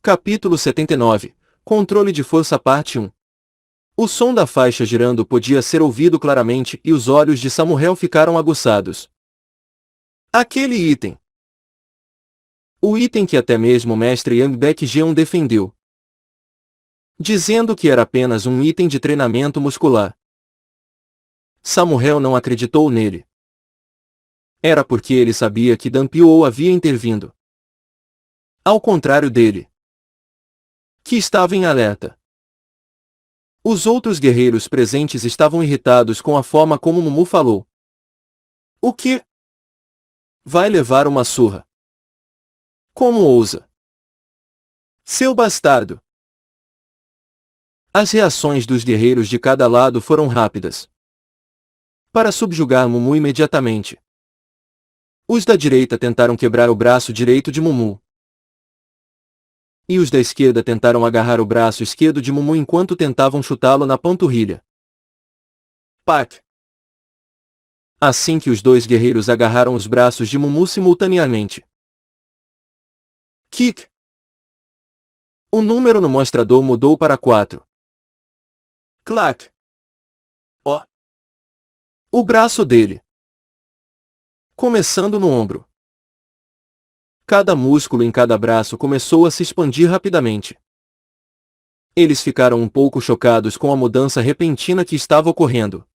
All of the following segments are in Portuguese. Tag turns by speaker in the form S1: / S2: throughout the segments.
S1: Capítulo 79. Controle de força parte 1. O som da faixa girando podia ser ouvido claramente e os olhos de Samuel ficaram aguçados. Aquele item. O item que até mesmo o mestre Yang Baekjeon defendeu, dizendo que era apenas um item de treinamento muscular. Samuel não acreditou nele. Era porque ele sabia que Dan Piou havia intervindo. Ao contrário dele, que estava em alerta. Os outros guerreiros presentes estavam irritados com a forma como Mumu falou. O quê? Vai levar uma surra. Como ousa? Seu bastardo! As reações dos guerreiros de cada lado foram rápidas. Para subjugar Mumu imediatamente. Os da direita tentaram quebrar o braço direito de Mumu. E os da esquerda tentaram agarrar o braço esquerdo de Mumu enquanto tentavam chutá-lo na panturrilha. Pac! Assim que os dois guerreiros agarraram os braços de Mumu simultaneamente. Kick! O número no mostrador mudou para 4. Clac! Ó! O braço dele. Começando no ombro. Cada músculo em cada braço começou a se expandir rapidamente. Eles ficaram um pouco chocados com a mudança repentina que estava ocorrendo.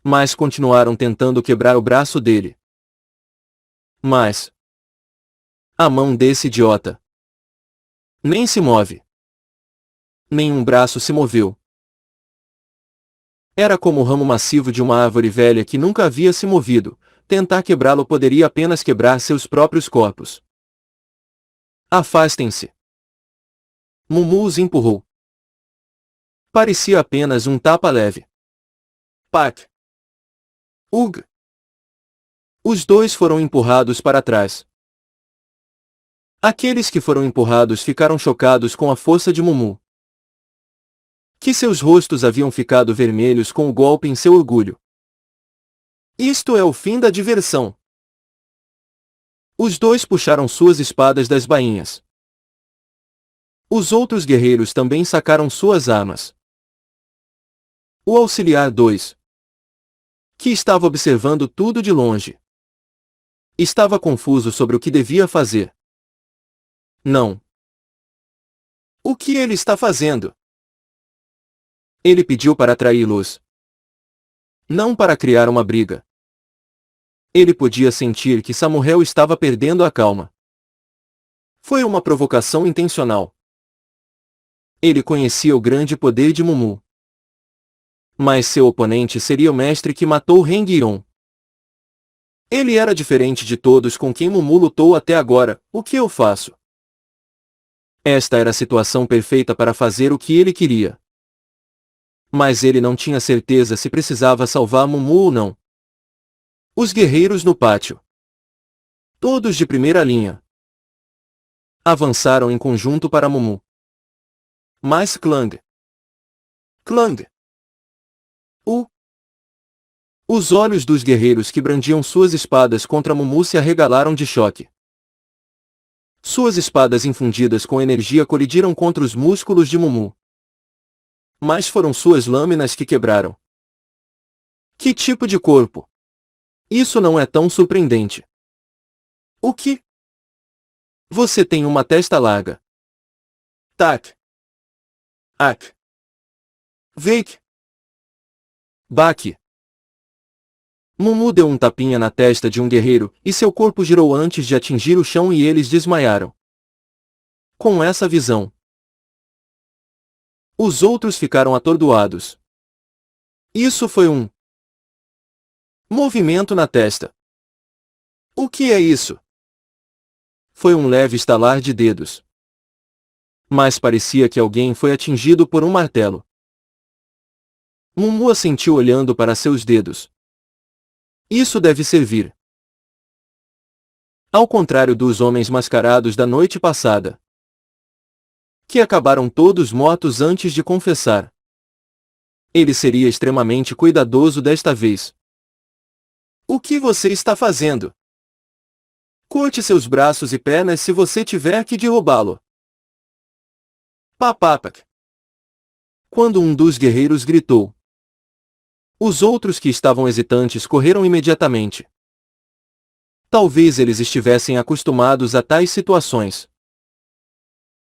S1: Mas continuaram tentando quebrar o braço dele. Mas a mão desse idiota nem se move. Nenhum braço se moveu. Era como o ramo massivo de uma árvore velha que nunca havia se movido. Tentar quebrá-lo poderia apenas quebrar seus próprios corpos. Afastem-se. Mumu os empurrou. Parecia apenas um tapa leve. Pac! Ugh! Os dois foram empurrados para trás. Aqueles que foram empurrados ficaram chocados com a força de Mumu. Que seus rostos haviam ficado vermelhos com o golpe em seu orgulho. Isto é o fim da diversão. Os dois puxaram suas espadas das bainhas. Os outros guerreiros também sacaram suas armas. O auxiliar 2, que estava observando tudo de longe, estava confuso sobre o que devia fazer. Não. O que ele está fazendo? Ele pediu para atraí-los. Não para criar uma briga. Ele podia sentir que Samuel estava perdendo a calma. Foi uma provocação intencional. Ele conhecia o grande poder de Mumu. Mas seu oponente seria o mestre que matou Rengiron. Ele era diferente de todos com quem Mumu lutou até agora. O que eu faço? Esta era a situação perfeita para fazer o que ele queria. Mas ele não tinha certeza se precisava salvar Mumu ou não. Os guerreiros no pátio, todos de primeira linha, avançaram em conjunto para Mumu. Mas clang! Clang! Os olhos dos guerreiros que brandiam suas espadas contra Mumu se arregalaram de choque. Suas espadas infundidas com energia colidiram contra os músculos de Mumu. Mas foram suas lâminas que quebraram. Que tipo de corpo? Isso não é tão surpreendente. O que? Você tem uma testa larga. Tac. Ac. Veik. Baki. Mumu deu um tapinha na testa de um guerreiro, e seu corpo girou antes de atingir o chão e eles desmaiaram. Com essa visão, os outros ficaram atordoados. Isso foi um movimento na testa. O que é isso? Foi um leve estalar de dedos. Mas parecia que alguém foi atingido por um martelo. Mumu assentiu olhando para seus dedos. Isso deve servir. Ao contrário dos homens mascarados da noite passada, que acabaram todos mortos antes de confessar. Ele seria extremamente cuidadoso desta vez. O que você está fazendo? Corte seus braços e pernas se você tiver que derrubá-lo. Papapak. Quando um dos guerreiros gritou. Os outros que estavam hesitantes correram imediatamente. Talvez eles estivessem acostumados a tais situações.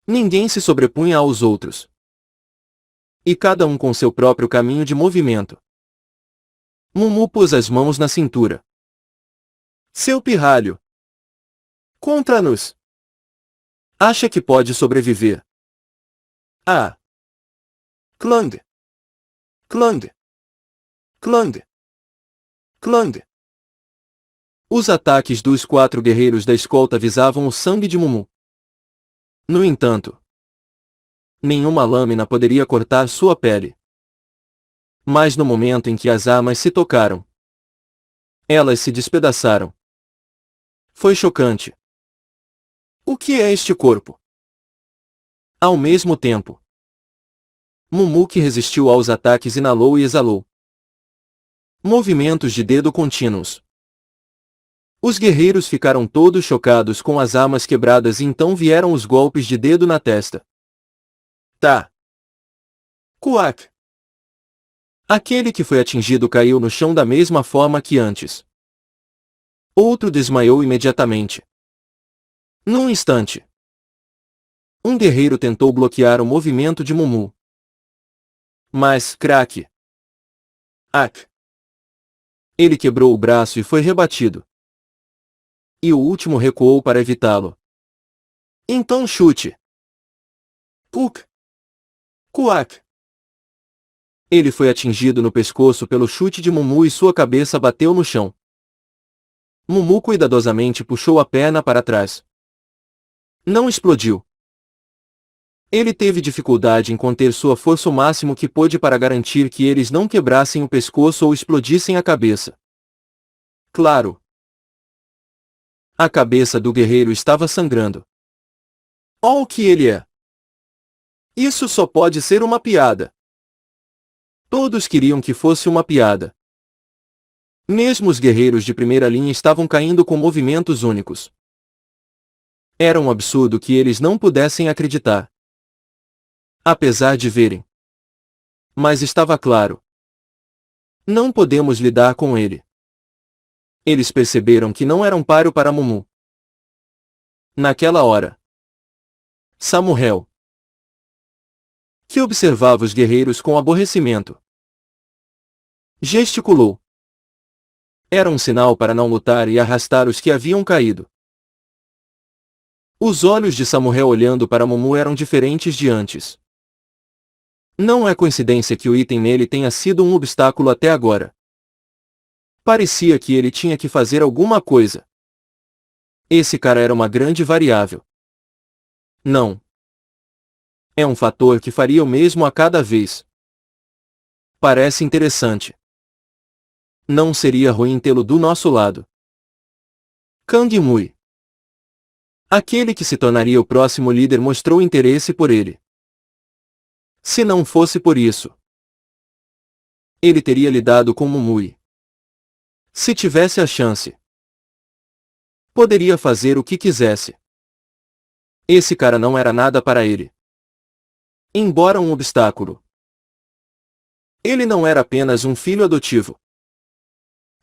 S1: Ninguém se sobrepunha aos outros. E cada um com seu próprio caminho de movimento. Mumu pôs as mãos na cintura. Seu pirralho. Contra-nos. Acha que pode sobreviver? Ah. Clang. Clang. Clang. Clang. Os ataques dos 4 guerreiros da escolta visavam o sangue de Mumu. No entanto, nenhuma lâmina poderia cortar sua pele. Mas no momento em que as armas se tocaram, elas se despedaçaram. Foi chocante. O que é este corpo? Ao mesmo tempo, Mumu, que resistiu aos ataques, inalou e exalou. Movimentos de dedo contínuos. Os guerreiros ficaram todos chocados com as armas quebradas e então vieram os golpes de dedo na testa. Tá. Cuac. Aquele que foi atingido caiu no chão da mesma forma que antes. Outro desmaiou imediatamente. Num instante, um guerreiro tentou bloquear o movimento de Mumu. Mas, craque. Ac. Ele quebrou o braço e foi rebatido. E o último recuou para evitá-lo. Então chute. Puk. Cuac. Ele foi atingido no pescoço pelo chute de Mumu e sua cabeça bateu no chão. Mumu cuidadosamente puxou a perna para trás. Não explodiu. Ele teve dificuldade em conter sua força o máximo que pôde para garantir que eles não quebrassem o pescoço ou explodissem a cabeça. Claro. A cabeça do guerreiro estava sangrando. Oh, o que ele é! Isso só pode ser uma piada. Todos queriam que fosse uma piada. Mesmo os guerreiros de primeira linha estavam caindo com movimentos únicos. Era um absurdo que eles não pudessem acreditar. Apesar de verem. Mas estava claro. Não podemos lidar com ele. Eles perceberam que não era um páreo para Mumu. Naquela hora, Samuel, que observava os guerreiros com aborrecimento, gesticulou. Era um sinal para não lutar e arrastar os que haviam caído. Os olhos de Samuel olhando para Mumu eram diferentes de antes. Não é coincidência que o item nele tenha sido um obstáculo até agora. Parecia que ele tinha que fazer alguma coisa. Esse cara era uma grande variável. Não. É um fator que faria o mesmo a cada vez. Parece interessante. Não seria ruim tê-lo do nosso lado. Kang Mui, aquele que se tornaria o próximo líder, mostrou interesse por ele. Se não fosse por isso, ele teria lidado com Mumui. Se tivesse a chance, poderia fazer o que quisesse. Esse cara não era nada para ele. Embora um obstáculo, ele não era apenas um filho adotivo.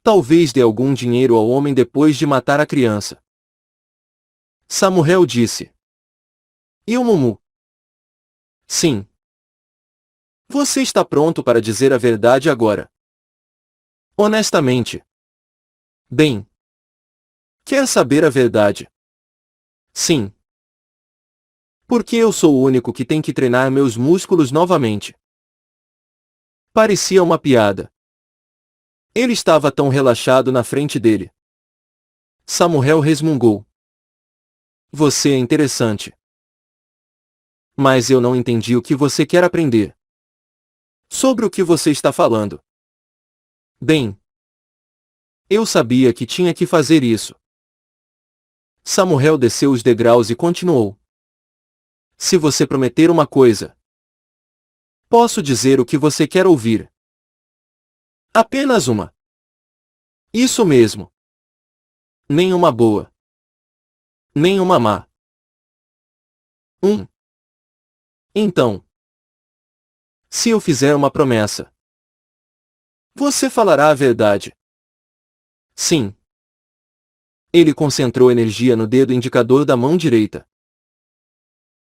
S1: Talvez dê algum dinheiro ao homem depois de matar a criança. Samuel disse. E o Mumu? Sim. Você está pronto para dizer a verdade agora? Honestamente. Bem. Quer saber a verdade? Sim. Porque eu sou o único que tem que treinar meus músculos novamente. Parecia uma piada. Ele estava tão relaxado na frente dele. Samuel resmungou. Você é interessante. Mas eu não entendi o que você quer aprender. Sobre o que você está falando? Bem, eu sabia que tinha que fazer isso. Samuel desceu os degraus e continuou. Se você prometer uma coisa, posso dizer o que você quer ouvir. Apenas uma. Isso mesmo. Nenhuma boa. Nenhuma má. Então, se eu fizer uma promessa, você falará a verdade? Sim. Ele concentrou energia no dedo indicador da mão direita,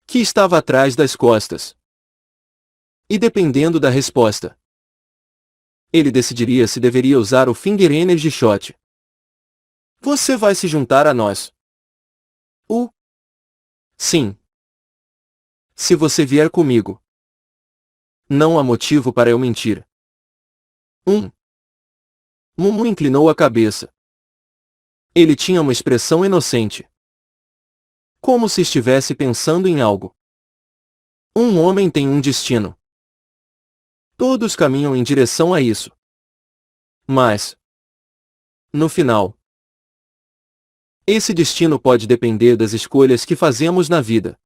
S1: que estava atrás das costas. E dependendo da resposta, ele decidiria se deveria usar o Finger Energy Shot. Você vai se juntar a nós? Sim. Se você vier comigo. Não há motivo para eu mentir. Mumu inclinou a cabeça. Ele tinha uma expressão inocente. Como se estivesse pensando em algo. Um homem tem um destino. Todos caminham em direção a isso. Mas, no final, esse destino pode depender das escolhas que fazemos na vida.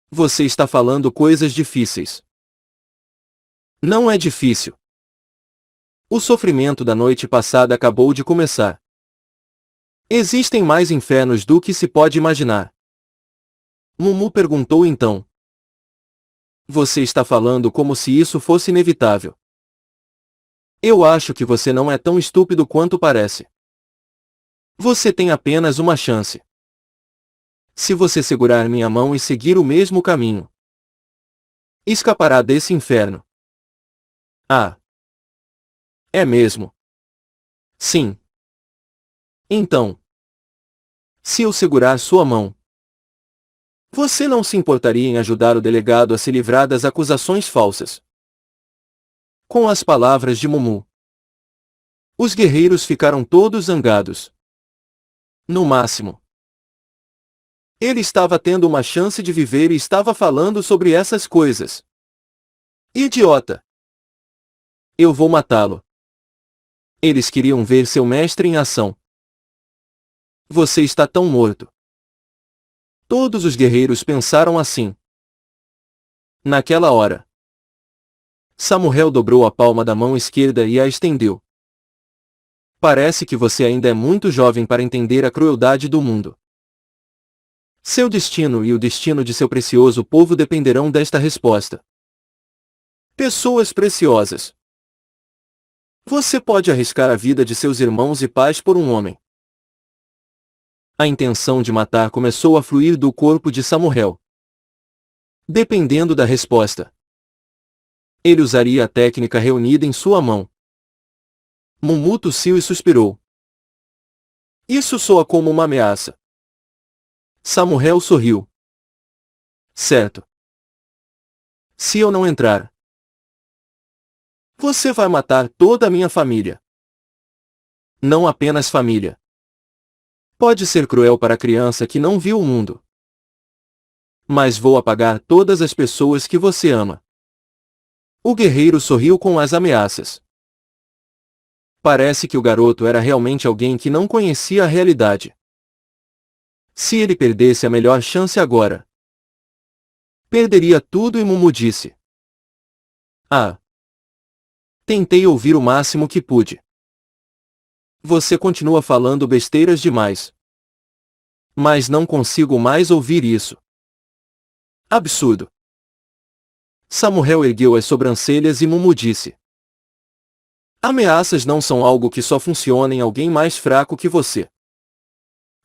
S1: Você está falando coisas difíceis. Não é difícil. O sofrimento da noite passada acabou de começar. Existem mais infernos do que se pode imaginar. Mumu perguntou então. Você está falando como se isso fosse inevitável. Eu acho que você não é tão estúpido quanto parece. Você tem apenas uma chance. Se você segurar minha mão e seguir o mesmo caminho, escapará desse inferno. Ah. É mesmo? Sim. Então, se eu segurar sua mão, você não se importaria em ajudar o delegado a se livrar das acusações falsas? Com as palavras de Mumu, os guerreiros ficaram todos zangados. No máximo, ele estava tendo uma chance de viver e estava falando sobre essas coisas. Idiota! Eu vou matá-lo. Eles queriam ver seu mestre em ação. Você está tão morto. Todos os guerreiros pensaram assim. Naquela hora, Samuel dobrou a palma da mão esquerda e a estendeu. Parece que você ainda é muito jovem para entender a crueldade do mundo. Seu destino e o destino de seu precioso povo dependerão desta resposta. Pessoas preciosas. Você pode arriscar a vida de seus irmãos e pais por um homem. A intenção de matar começou a fluir do corpo de Samuel. Dependendo da resposta, ele usaria a técnica reunida em sua mão. Mumu tossiu e suspirou. Isso soa como uma ameaça. Samuel sorriu. Certo. Se eu não entrar, você vai matar toda a minha família. Não apenas família. Pode ser cruel para a criança que não viu o mundo. Mas vou apagar todas as pessoas que você ama. O guerreiro sorriu com as ameaças. Parece que o garoto era realmente alguém que não conhecia a realidade. Se ele perdesse a melhor chance agora, perderia tudo e Mumu disse. Ah. Tentei ouvir o máximo que pude. Você continua falando besteiras demais. Mas não consigo mais ouvir isso. Absurdo. Samuel ergueu as sobrancelhas e Mumu disse. Ameaças não são algo que só funciona em alguém mais fraco que você.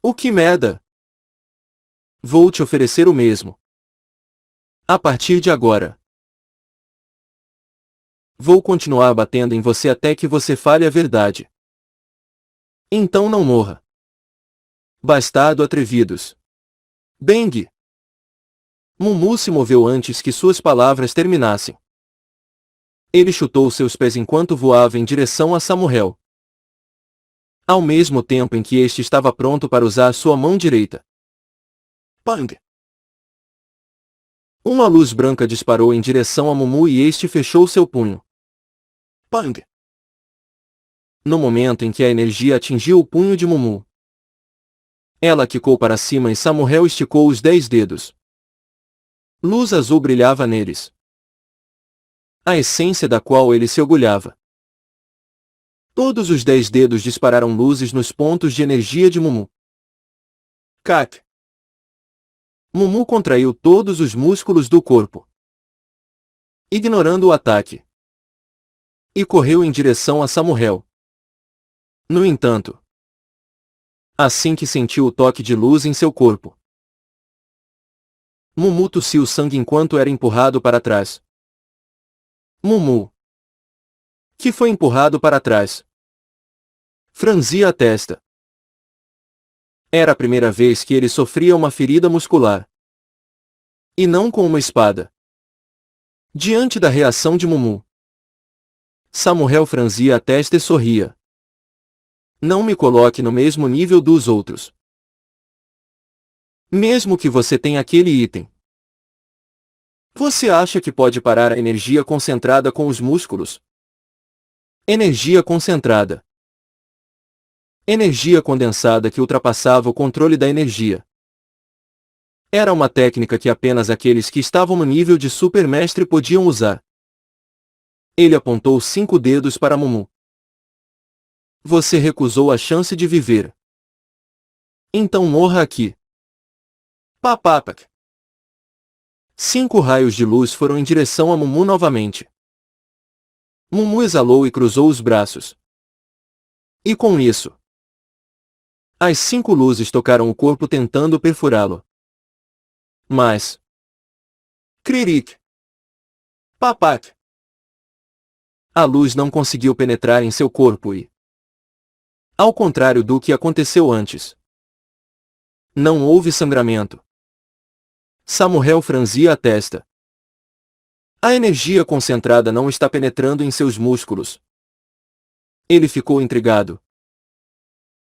S1: O que merda? Vou te oferecer o mesmo. A partir de agora, vou continuar batendo em você até que você fale a verdade. Então não morra. Bastardo atrevidos. Bang! Mumu se moveu antes que suas palavras terminassem. Ele chutou seus pés enquanto voava em direção a Samuel. Ao mesmo tempo em que este estava pronto para usar sua mão direita. Pang! Uma luz branca disparou em direção a Mumu e este fechou seu punho. Pang! No momento em que a energia atingiu o punho de Mumu, ela quicou para cima e Samuel esticou os 10 dedos. Luz azul brilhava neles, a essência da qual ele se orgulhava. Todos os 10 dedos dispararam luzes nos pontos de energia de Mumu. Cac! Mumu contraiu todos os músculos do corpo, ignorando o ataque, e correu em direção a Samuel. No entanto, assim que sentiu o toque de luz em seu corpo, Mumu tossiu sangue enquanto era empurrado para trás. Mumu, que foi empurrado para trás, franzia a testa. Era a primeira vez que ele sofria uma ferida muscular, e não com uma espada. Diante da reação de Mumu, Samuel franzia a testa e sorria. Não me coloque no mesmo nível dos outros. Mesmo que você tenha aquele item. Você acha que pode parar a energia concentrada com os músculos? Energia concentrada. Energia condensada que ultrapassava o controle da energia. Era uma técnica que apenas aqueles que estavam no nível de supermestre podiam usar. Ele apontou 5 dedos para Mumu. Você recusou a chance de viver. Então morra aqui. Papapak. 5 raios de luz foram em direção a Mumu novamente. Mumu exalou e cruzou os braços. E com isso, as 5 luzes tocaram o corpo tentando perfurá-lo. Mas... Kririk. Papak. A luz não conseguiu penetrar em seu corpo e... Ao contrário do que aconteceu antes, não houve sangramento. Samuel franzia a testa. A energia concentrada não está penetrando em seus músculos. Ele ficou intrigado.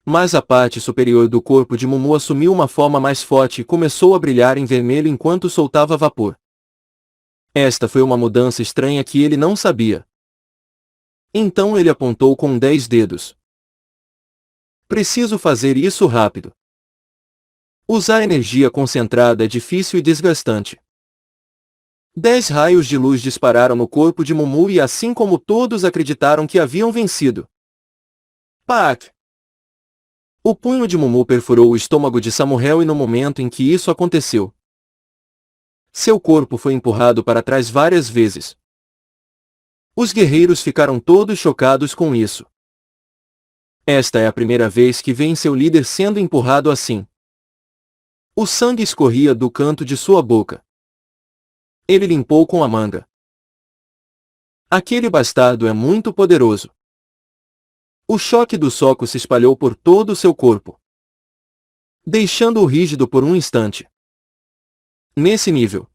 S1: Mas a parte superior do corpo de Mumu assumiu uma forma mais forte e começou a brilhar em vermelho enquanto soltava vapor. Esta foi uma mudança estranha que ele não sabia. Então ele apontou com 10 dedos. Preciso fazer isso rápido. Usar energia concentrada é difícil e desgastante. 10 raios de luz dispararam no corpo de Mumu e assim como todos acreditaram que haviam vencido. Pak! O punho de Mumu perfurou o estômago de Samuel e no momento em que isso aconteceu, seu corpo foi empurrado para trás várias vezes. Os guerreiros ficaram todos chocados com isso. Esta é a primeira vez que veem seu líder sendo empurrado assim. O sangue escorria do canto de sua boca. Ele limpou com a manga. Aquele bastardo é muito poderoso. O choque do soco se espalhou por todo o seu corpo, deixando-o rígido por um instante. Nesse nível,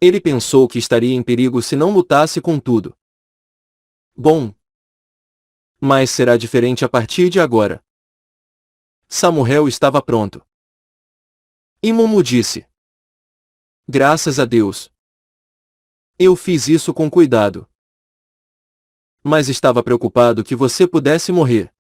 S1: ele pensou que estaria em perigo se não lutasse com tudo. Bom, mas será diferente a partir de agora. Samuel estava pronto. E Mumu disse: graças a Deus. Eu fiz isso com cuidado. Mas estava preocupado que você pudesse morrer.